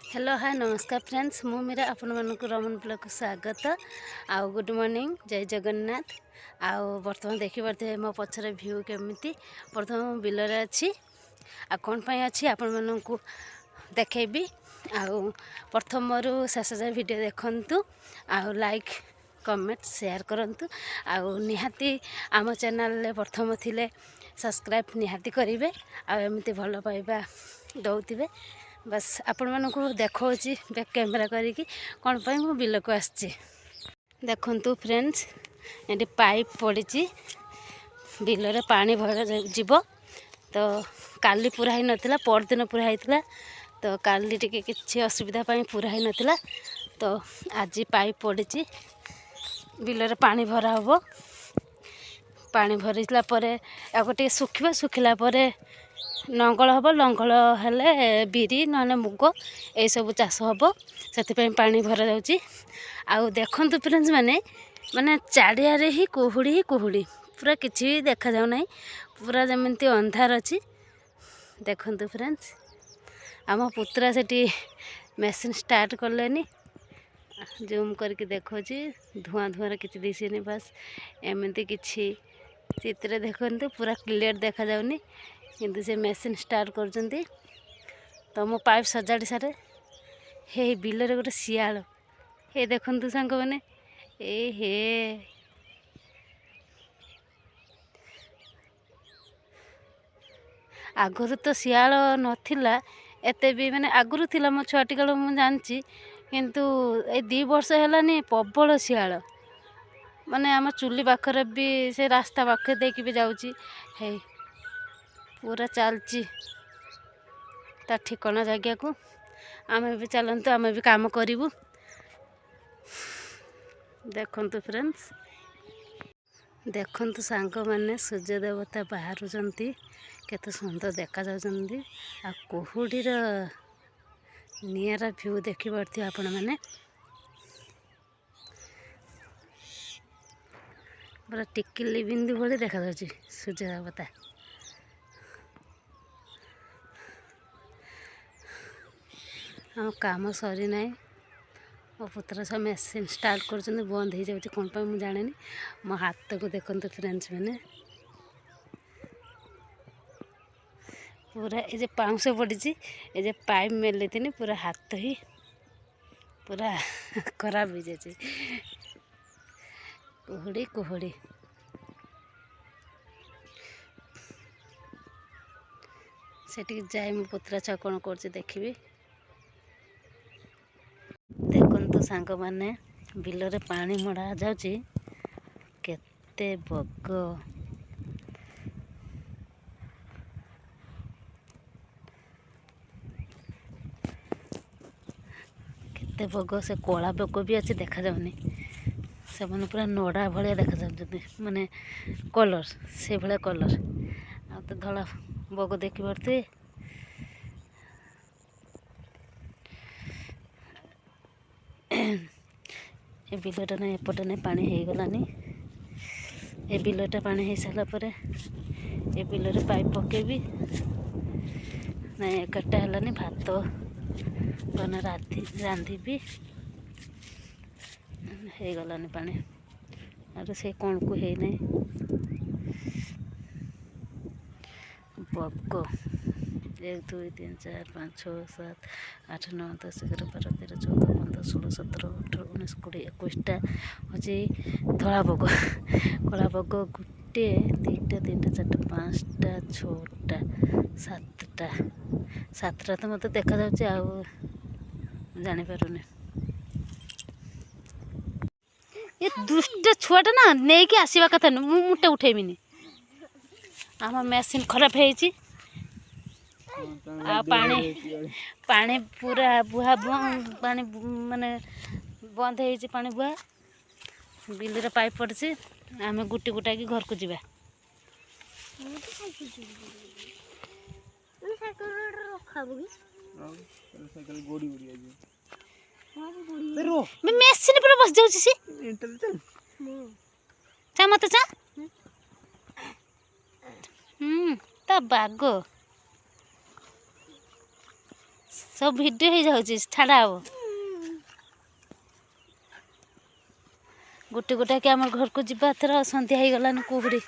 hello hi नमस्कार friends मु मेरा आपण मानक रमन ब्लॉग को स्वागत आउ गुड मॉर्निंग जय जगन्नाथ आउ बर्तमान देखि पारते मो पछरे व्यू केमिति प्रथम बिलर अच्छी आ कौन पाई अच्छी आपण मानक देखेबी आउ प्रथम रु शेष जाए वीडियो देखंतु आउ लाइक कमेंट शेयर करंतु आउ निहाती आम चैनल प्रथम थिले सब्सक्राइब निहाती करेंगे आउ एमती भल पाइबा दौथिबे बस आपण मानक देखा बैक कैमेरा करी कौन पाई मो बिल को आसी देखु फ्रेंड्स ये पाइप पड़ी बिलरे पानी भर जीव तो काली पूरा ही नथिला परदिन पूरा होता तो काली टिके किसी असुविधा पूरा ही नथिला तो आज पाइप पड़ी बिलरे पानी भरा हम पानी भरला गोटे सुखा सुखिला लंगल हम लंगल हेले बिरी ना मुग ये सब चाष हम से पानी भरा जाऊँगी आउ देखु फ्रेंड्स माने माने चारियारे ही कुहुड़ी पूरा किसी भी देखा जाऊना पूरा जमी अंधार अच्छी देखु फ्रेंड्स आम पुत्रा से मेसीन स्टार्ट कले जूम करके देखो धुआं धुआं किसी दिशे बस एमती किसी चित्र देखते पूरा क्लियर देखा जाऊनी किंतु से मेसीन स्टार्ट कर तो मो पाइप सजाड़ी सारे हे बिलर गोटे शियाल हे देखु सांग मैंने ए हे आगुरी तो शियाल नथिला एते भी माने आगुरी थिला मो छुआटी काल मु जानची किंतु ए 2 वर्ष हेलानी प्रबल शियाल माने आम चुली पाखरे भी से रास्ता पाखे देकी भी जाऊँगी हे पूरा चलची ता ठिकाना जगह को आम भी चलतु आम भी काम करूँ देखु फ्रेंड्स देखु सांग मैंने सूर्य देवता बाहर केते सुंदर देखा जाउछंती आ कुहुडीर नियारा व्यू देखि पारथि आपण माने पूरा टिकिली बिंदु भली देखा जाउछि सूर्य देवता हम काम सरी ना मो पुत्र सब मेसीन स्टार्ट कर बंद हो जाए कौन पर मुझे जाने मो हाथ को देखते फ्रेंड्स मैंने पूरा ये पाउंस पड़ी ये पाइप मेले थी पूरा हाथ ही पूरा खराब हो जाए कुहुड़ी कुहुड़ी से जाए मो पुत्रा छुआ कौन कर देखी देखु सांग मैंने बिलरे पानी मड़ा जाऊँगी केते बग केते बग से कला बग भी अच्छे देखा जाऊनी से मैंने पूरा नड़ा भाया देखा जाते माने कलर से भाया कलर आ तो धला बग देखी पारे ए बिलटा ना एपटे ना पानी हो गलानी ए बिलटा पानी हो सारा पर ए बिलरे पाइप पकेबी ना एकटा है भात बना रांधि हो गलानी पानी और से कौन को है नहीं बग 1 2 3 4 5 6 7 8 9 10 11 12 13 14 15 16 17 18 19 20 21टा हूँ धला बग कला बग 1 2 3 4 5टा 6टा 7टा तो मत देखा जाऊँगी जापारे ये दुष्ट छुआटा ना नहीं कि आसवा कथा मुटे उठेबिनी आम मेसीन खराब है पानी पूरा बुहा पानी माने बंद हो पानी बुहा बिल पाइप पड़ी आम गुटी गुटा कि घर को जावा मेसीन पूरा बस जाऊँ मत चा ता बाग सब भिडियो हो जाऊँ छाड़ा हम गोटे गोटे कि आम घर को जीवा थर सन्ध्या हो गलान कुहुड़ी